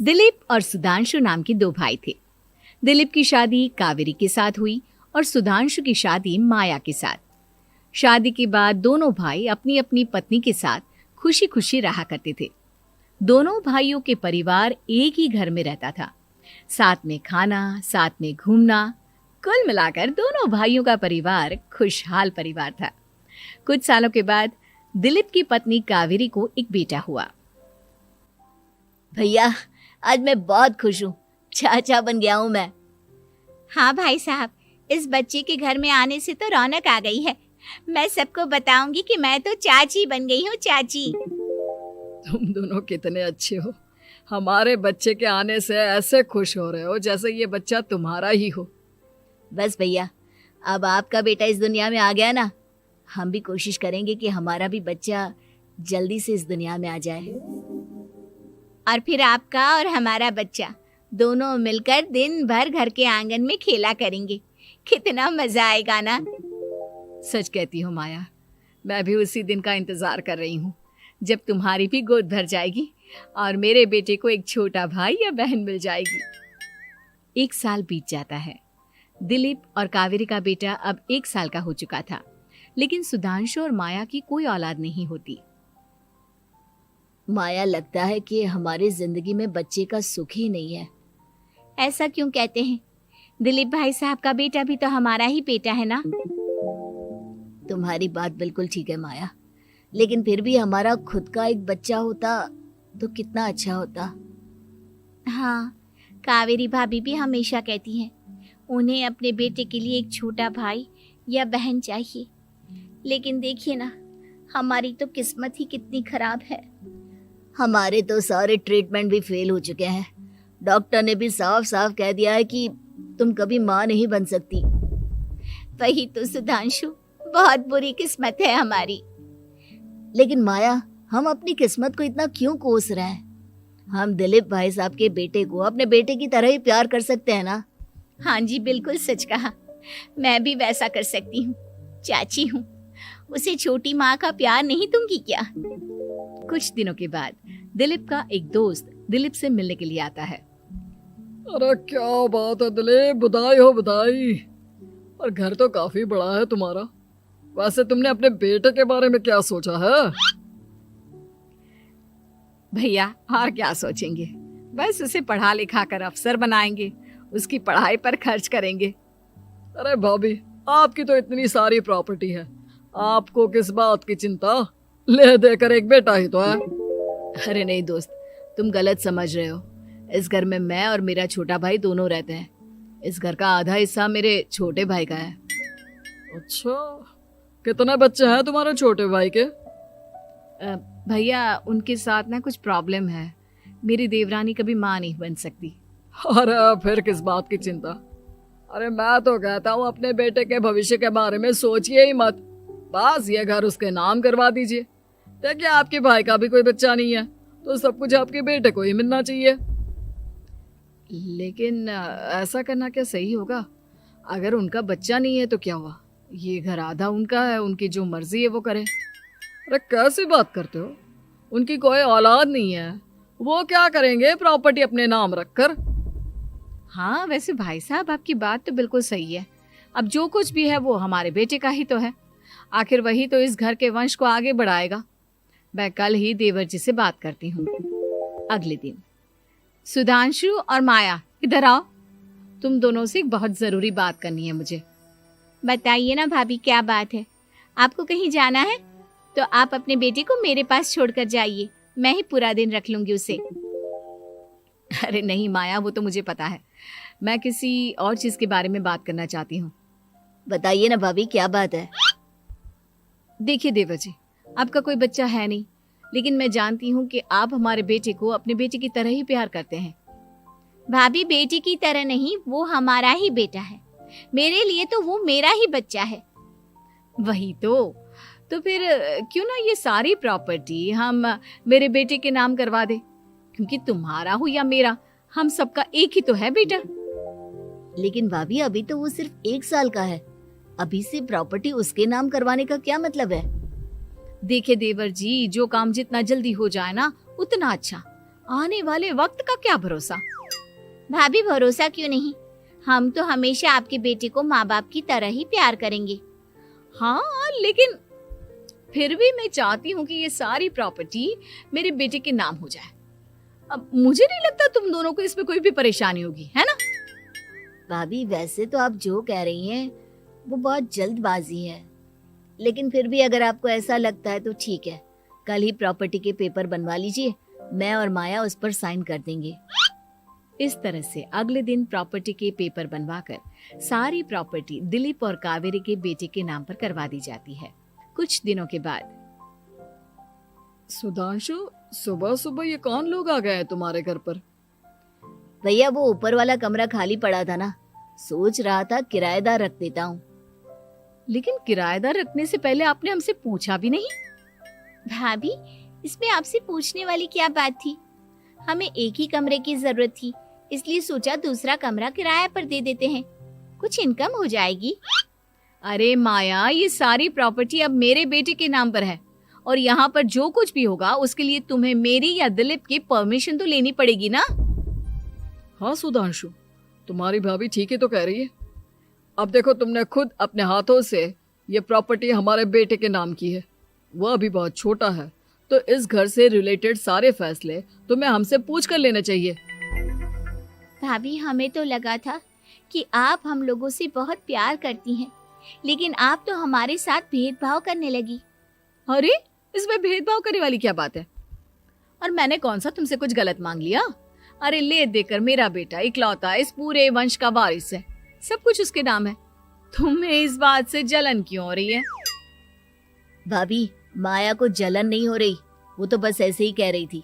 दिलीप और सुधांशु नाम के दो भाई थे। दिलीप की शादी कावेरी के साथ हुई और सुधांशु की शादी माया के साथ। शादी के बाद दोनों भाई अपनी अपनी पत्नी के साथ खुशी खुशी रहा करते थे। दोनों भाइयों के परिवार एक ही घर में रहता था। साथ में खाना, साथ में घूमना, कुल मिलाकर दोनों भाइयों का परिवार खुशहाल परिवार था। कुछ सालों के बाद दिलीप की पत्नी कावेरी को एक बेटा हुआ। भैया, आज मैं बहुत खुश हूँ। चाचा बन गया हूँ मैं। हाँ भाई साहब, इस बच्चे के घर में आने से तो रौनक आ गई है। मैं सबको बताऊंगी कि मैं तो चाची बन गई हूँ, चाची। तुम दोनों कितने अच्छे हो। हमारे बच्चे के आने से ऐसे खुश हो रहे हो जैसे ये बच्चा तुम्हारा ही हो। बस भैया, अब आपका बेटा इस दुनिया में आ गया ना, हम भी कोशिश करेंगे कि हमारा भी बच्चा जल्दी से इस दुनिया में आ जाए। और फिर आपका और हमारा बच्चा दोनों मिलकर दिन भर घर के आंगन में खेला करेंगे। कितना मजा आएगा ना। सच कहती हो माया, मैं भी उसी दिन का इंतजार कर रही हूँ जब तुम्हारी भी गोद भर जाएगी और मेरे बेटे को एक छोटा भाई या बहन मिल जाएगी। 1 साल बीत जाता है। दिलीप और कावेरी का बेटा अब 1 साल का हो चुका था, लेकिन सुधांशु और माया की कोई औलाद नहीं होती। माया, लगता है कि हमारी जिंदगी में बच्चे का सुख ही नहीं है। ऐसा क्यों कहते हैं? दिलीप भाई साहब का बेटा भी तो हमारा ही बेटा है ना। तुम्हारी बात बिल्कुल ठीक है माया, लेकिन फिर भी हमारा खुद का एक बच्चा होता तो कितना अच्छा होता। हाँ, कावेरी भाभी भी हमेशा कहती हैं उन्हें अपने बेटे के लिए एक छोटा भाई या बहन चाहिए। लेकिन देखिए ना, हमारी तो किस्मत ही कितनी खराब है। हमारे तो सारे ट्रीटमेंट भी फेल हो चुके हैं। डॉक्टर ने भी साफ साफ कह दिया है कि तुम कभी माँ नहीं बन सकती। वही तो सुधांशु, बहुत बुरी किस्मत है हमारी। लेकिन माया, हम अपनी किस्मत को इतना क्यों कोस रहे हैं? हम दिलीप भाई साहब के बेटे को अपने बेटे की तरह ही प्यार कर सकते हैं ना। हाँ जी, बिल्कुल सच कहा। मैं भी वैसा कर सकती हूँ। चाची हूँ, उसे छोटी माँ का प्यार नहीं दूंगी क्या? कुछ दिनों के बाद दिलीप का एक दोस्त दिलीप से मिलने के लिए आता है। अरे क्या बात है दिलीप, बधाई हो बधाई। और घर तो काफी बड़ा है तुम्हारा। वैसे तुमने अपने बेटे के बारे में क्या सोचा है? भैया, और क्या सोचेंगे, बस उसे पढ़ा लिखा कर अफसर बनाएंगे, उसकी पढ़ाई पर खर्च करेंगे। अरे भाभी, आपकी तो इतनी सारी प्रॉपर्टी है, आपको किस बात की चिंता? ले देकर एक बेटा ही तो है। अरे नहीं दोस्त, तुम गलत समझ रहे हो। इस घर में मैं और मेरा छोटा भाई दोनों रहते हैं। इस घर का आधा हिस्सा मेरे छोटे भाई का है। अच्छा, कितने बच्चे हैं तुम्हारे छोटे भाई के? भैया, उनके साथ ना कुछ प्रॉब्लम है। मेरी देवरानी कभी माँ नहीं बन सकती। अरे फिर किस बात की चिंता? अरे मैं तो कहता हूँ अपने बेटे के भविष्य के बारे में सोचिए ही मत। बस ये घर उसके नाम करवा दीजिए। देखिए, आपके भाई का भी कोई बच्चा नहीं है तो सब कुछ आपके बेटे को ही मिलना चाहिए। लेकिन ऐसा करना क्या सही होगा? अगर उनका बच्चा नहीं है तो क्या हुआ? ये घर आधा उनका है, उनकी जो मर्जी है वो करें। अरे कैसी बात करते हो? उनकी कोई औलाद नहीं है, वो क्या करेंगे प्रॉपर्टी अपने नाम रखकर? हाँ, वैसे भाई साहब, आपकी बात तो बिल्कुल सही है। अब जो कुछ भी है वो हमारे बेटे का ही तो है। आखिर वही तो इस घर के वंश को आगे बढ़ाएगा। मैं कल ही देवर जी से बात करती हूँ। अगले दिन सुधांशु और माया, इधर आओ। तुम दोनों से एक बहुत जरूरी बात करनी है मुझे। बताइए ना भाभी, क्या बात है? आपको कहीं जाना है तो आप अपने बेटे को मेरे पास छोड़कर जाइए। मैं ही पूरा दिन रख लूंगी उसे। अरे नहीं माया, वो तो मुझे पता है। मैं किसी और चीज के बारे में बात करना चाहती हूँ। बताइए ना भाभी, क्या बात है? देखिए देवर जी, आपका कोई बच्चा है नहीं, लेकिन मैं जानती हूँ कि आप हमारे बेटे को अपने बेटे की तरह ही प्यार करते हैं। भाभी, बेटे की तरह नहीं, वो हमारा ही बेटा है। मेरे लिए तो वो मेरा ही बच्चा है। वही तो फिर क्यों ना ये सारी प्रॉपर्टी हम मेरे बेटे के नाम करवा दे, क्योंकि तुम्हारा हो या मेरा, हम सबका एक ही तो है बेटा। लेकिन भाभी, अभी तो वो सिर्फ 1 साल का है। अभी से प्रॉपर्टी उसके नाम करवाने का क्या मतलब है? देखिए देवर जी, जो काम जितना जल्दी हो जाए ना उतना अच्छा। आने वाले वक्त का क्या भरोसा। भाभी भरोसा क्यों नहीं, हम तो हमेशा आपके बेटे को माँ बाप की तरह ही प्यार करेंगे। हाँ, लेकिन फिर भी मैं चाहती हूँ कि ये सारी प्रॉपर्टी मेरे बेटे के नाम हो जाए। अब मुझे नहीं लगता तुम दोनों को इसमें कोई भी परेशानी होगी, है ना? भाभी वैसे तो आप जो कह रही हैं वो बहुत जल्दबाजी है, लेकिन फिर भी अगर आपको ऐसा लगता है तो ठीक है, कल ही प्रॉपर्टी के पेपर बनवा लीजिए, मैं और माया उस पर साइन कर देंगे। इस तरह से अगले दिन प्रॉपर्टी के पेपर बनवाकर सारी प्रॉपर्टी दिलीप और कावेरी के बेटे के नाम पर करवा दी जाती है। कुछ दिनों के बाद सुधांशु, सुबह सुबह ये कौन लोग आ गए हैं तुम्हारे घर पर? भैया वो ऊपर वाला कमरा खाली पड़ा था ना, सोच रहा था किराएदार रख देता हूँ। लेकिन किराएदार रखने से पहले आपने हमसे पूछा भी नहीं। भाभी इसमें आपसे पूछने वाली क्या बात थी, हमें एक ही कमरे की जरूरत थी, इसलिए सोचा दूसरा कमरा किराया पर दे देते हैं, कुछ इनकम हो जाएगी। अरे माया, ये सारी प्रॉपर्टी अब मेरे बेटे के नाम पर है और यहाँ पर जो कुछ भी होगा उसके लिए तुम्हें मेरी या दिलीप की परमिशन तो लेनी पड़ेगी ना। हाँ सुधांशु, तुम्हारी भाभी ठीक ही तो कह रही है। अब देखो, तुमने खुद अपने हाथों से ये प्रॉपर्टी हमारे बेटे के नाम की है, वह अभी बहुत छोटा है, तो इस घर से रिलेटेड सारे फैसले तुम्हें हमसे पूछ कर लेने चाहिए। भाभी हमें तो लगा था कि आप हम लोगों से बहुत प्यार करती हैं, लेकिन आप तो हमारे साथ भेदभाव करने लगी। अरे, इसमें भेदभाव करने वाली क्या बात है? और मैंने कौन सा तुमसे कुछ गलत मांग लिया? अरे ले देकर मेरा बेटा इकलौता इस पूरे वंश का वारिस है, सब कुछ उसके नाम है। तुम्हें इस बात से जलन क्यों हो रही है? भाभी माया को जलन नहीं हो रही, वो तो बस ऐसे ही कह रही थी।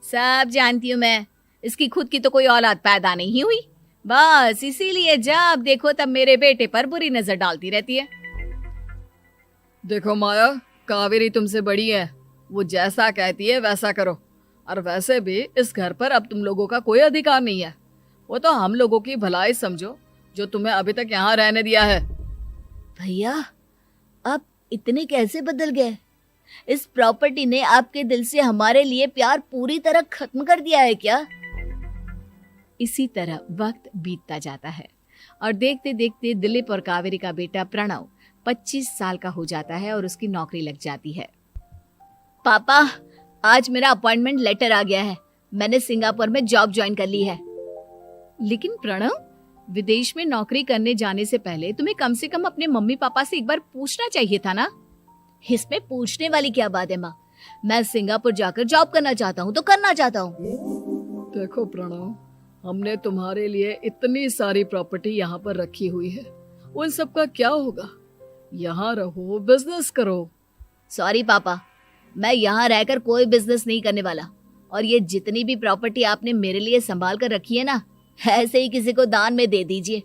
सब जानती हूँ मैं, इसकी खुद की तो कोई औलाद पैदा नहीं हुई, बस इसीलिए जब देखो तब मेरे बेटे पर बुरी नजर डालती रहती है। देखो माया, कावेरी तुमसे बड़ी है, वो जैसा कहती है वैसा करो। और वैसे भी इस घर पर अब तुम लोगों का कोई अधिकार नहीं है, वो तो हम लोगों की भलाई समझो जो तुम्हें अभी तक यहाँ रहने दिया है। भैया आप इतने कैसे बदल गए? इस प्रॉपर्टी ने आपके दिल से हमारे लिए प्यार पूरी तरह खत्म कर दिया है क्या? इसी तरह वक्त बीतता जाता है और देखते देखते दिलीप और कावेरी का बेटा प्रणव 25 साल का हो जाता है और उसकी नौकरी लग जाती है। पापा आज मेरा अपॉइंटमेंट लेटर आ गया है, मैंने सिंगापुर में जॉब ज्वाइन कर ली है। लेकिन प्रणव, विदेश में नौकरी करने जाने से पहले तुम्हें कम से कम अपने मम्मी पापा से एक बार पूछना चाहिए था ना। इसमें पूछने वाली क्या बात है माँ, मैं सिंगापुर जाकर जॉब करना चाहता हूँ तो करना चाहता हूँ। देखो प्रणव, हमने तुम्हारे लिए इतनी सारी प्रॉपर्टी यहाँ पर रखी हुई है, उन सब का क्या होगा? यहाँ रहो, बिजनेस करो। सॉरी पापा, मैं यहाँ रहकर कोई बिजनेस नहीं करने वाला, और ये जितनी भी प्रॉपर्टी आपने मेरे लिए संभाल कर रखी है ना, ऐसे ही किसी को दान में दे दीजिए,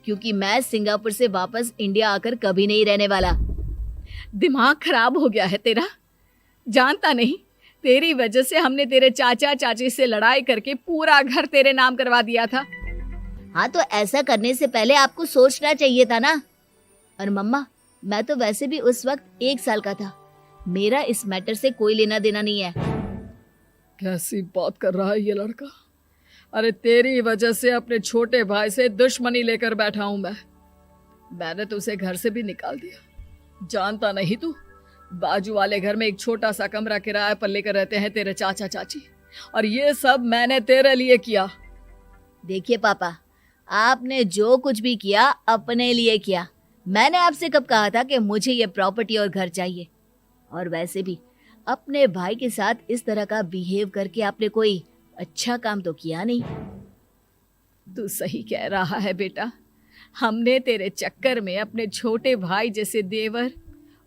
क्योंकि मैं सिंगापुर से वापस इंडिया आकर कभी नहीं रहने वाला। दिमाग खराब हो गया है तेरा, जानता नहीं तेरी वजह से हमने तेरे चाचा चाची से लड़ाई करके पूरा घर तेरे नाम करवा दिया था। हाँ तो ऐसा करने से पहले आपको सोचना चाहिए था ना। और मम्मा, मैं तो वैसे भी उस वक्त 1 साल का था, मेरा इस मैटर से कोई लेना देना नहीं है। कैसी बात कर रहा है ये लड़का? अरे तेरी वजह से अपने छोटे भाई से दुश्मनी लेकर बैठा हूं मैंने तो उसे घर से भी निकाल दिया। जानता नहीं तू, बाजू वाले घर में एक छोटा सा कमरा किराए पर लेकर रहते हैं तेरे चाचा चाची, और ये सब मैंने तेरे लिए किया। देखिए पापा, आपने जो कुछ भी किया अपने लिए किया। मैंने आपसे कब कहा था कि मुझे ये प्रॉपर्टी और घर चाहिए? और वैसे भी अपने भाई के साथ इस तरह का बिहेव करके आपने कोई अच्छा काम तो किया नहीं। तू सही कह रहा है बेटा, हमने तेरे चक्कर में अपने छोटे भाई जैसे देवर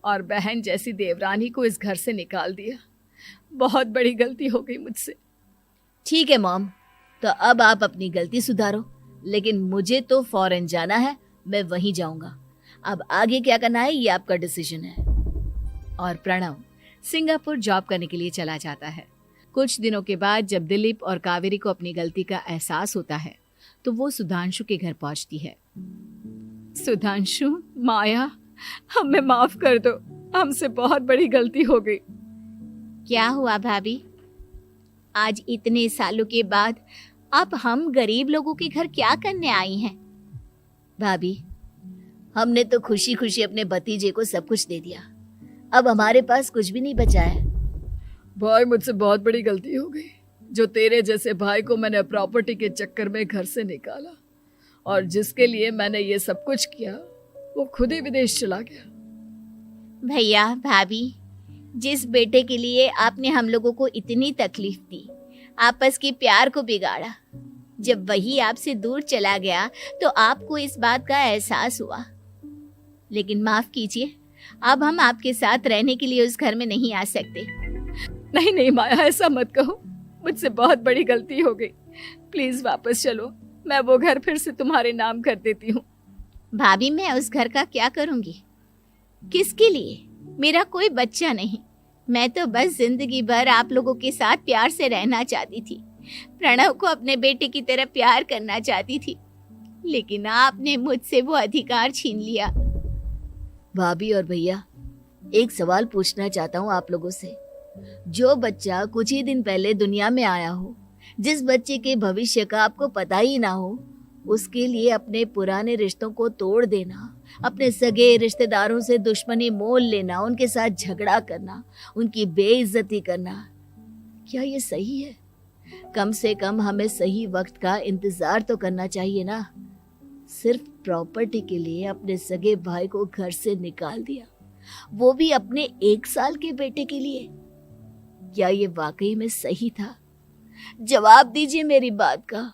और बहन जैसी देवरानी को इस घर से निकाल दिया। बहुत बड़ी गलती हो गई मुझसे। ठीक है मॉम, तो अब आप अपनी गलती सुधारो, लेकिन मुझे तो फॉरेन जाना है, मैं वहीं जाऊंगा। अब आगे क्या करना है ये आपका डिसीजन है। और प्रणव सिंगापुर जॉब करने के लिए चला जाता है। कुछ दिनों के बाद जब दिलीप और कावेरी को अपनी गलती का एहसास होता है तो वो सुधांशु के घर पहुंचती है। सुधांशु, माया, हमें माफ कर दो, हमसे बहुत बड़ी गलती हो गई। क्या हुआ भाभी? आज इतने सालों के बाद अब हम गरीब लोगों के घर क्या करने आई हैं? भाभी, हमने तो खुशी खुशी अपने भतीजे को सब कुछ दे दिया, अब हमारे पास कुछ भी नहीं बचा है। भाई मुझसे बहुत बड़ी गलती हो गई, जो तेरे जैसे भाई को मैंने प्रॉपर्टी के चक्कर में घर से निकाला, और जिसके लिए मैंने ये सब कुछ किया वो खुद ही विदेश चला गया। भैया भाभी, जिस बेटे के लिए आपने हम लोगों को इतनी तकलीफ दी, आपस के प्यार को बिगाड़ा, जब वही आपसे दूर चला गया तो आपको इस बात का एहसास हुआ। लेकिन माफ कीजिए, अब हम आपके साथ रहने के लिए उस घर में नहीं आ सकते। नहीं नहीं माया, ऐसा मत कहो, मुझसे बहुत बड़ी गलती हो गई, प्लीज वापस चलो, मैं वो घर फिर से तुम्हारे नाम कर देती हूँ। भाभी, मैं उस घर का क्या करूंगी? किसके लिए? मेरा कोई बच्चा नहीं, मैं तो बस जिंदगी भर आप लोगों के साथ प्यार से रहना चाहती थी, प्रणव को अपने बेटे की तरह प्यार करना चाहती थी, लेकिन आपने मुझसे वो अधिकार छीन लिया। भाभी और भैया, एक सवाल पूछना चाहता हूँ आप लोगों से। जो बच्चा कुछ ही दिन पहले दुनिया में आया हो, जिस बच्चे के भविष्य का आपको पता ही ना हो, उसके लिए अपने पुराने रिश्तों को तोड़ देना, अपने सगे रिश्तेदारों से दुश्मनी मोल लेना, उनके साथ झगड़ा करना, उनकी बेइज्जती करना, क्या ये सही है? कम से कम हमें सही वक्त का इंतजार तो करना चाहिए ना। सिर्फ प्रॉपर्टी के लिए अपने सगे भाई को घर से निकाल दिया, वो भी अपने 1 साल के बेटे के लिए। क्या ये वाकई में सही था? जवाब दीजिए मेरी बात का।